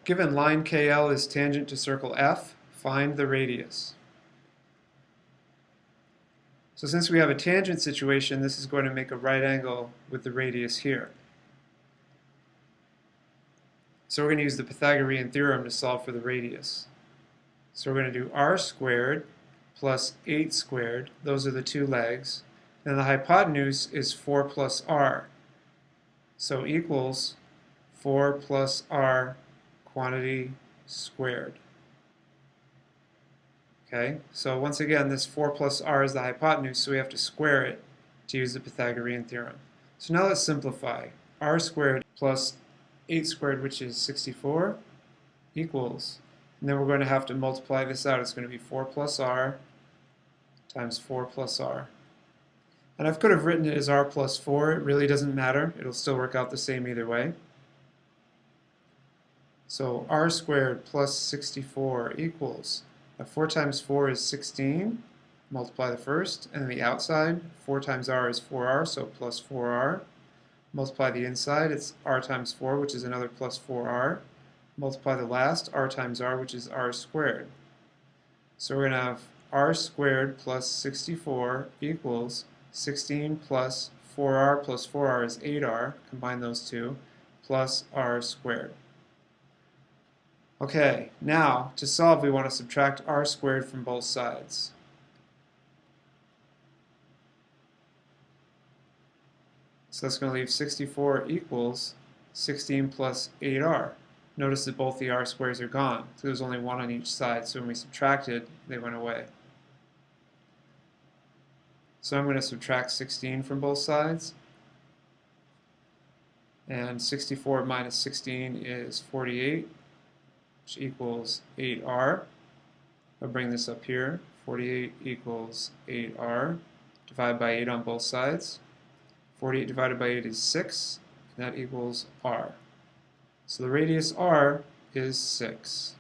Given line KL is tangent to circle F, find the radius. So since we have a tangent situation, this is going to make a right angle with the radius here. So we're going to use the Pythagorean theorem to solve for the radius. So we're going to do r squared plus 8 squared. Those are the two legs. And the hypotenuse is 4 plus r. So equals 4 plus r quantity squared. Okay, so once again, this 4 plus r is the hypotenuse, so we have to square it to use the Pythagorean theorem. So now let's simplify. R squared plus 8 squared, which is 64, equals, and then we're going to have to multiply this out. It's going to be 4 plus r times 4 plus r. And I could have written it as r plus 4. It really doesn't matter. It'll still work out the same either way. So r squared plus 64 equals, 4 times 4 is 16, multiply the first, and then the outside, 4 times r is 4r, so plus 4r. Multiply the inside, it's r times 4, which is another plus 4r. Multiply the last, r times r, which is r squared. So we're going to have r squared plus 64 equals 16 plus 4r plus 4r is 8r, combine those two, plus r squared. Okay, now to solve we want to subtract r squared from both sides. So that's going to leave 64 equals 16 plus 8r. Notice that both the r squares are gone, so there's only one on each side, so when we subtracted, they went away. So I'm going to subtract 16 from both sides, and 64 minus 16 is 48, which equals 8r. I'll bring this up here. 48 equals 8r. Divide by 8 on both sides. 48 divided by 8 is 6, and that equals r. So the radius r is 6.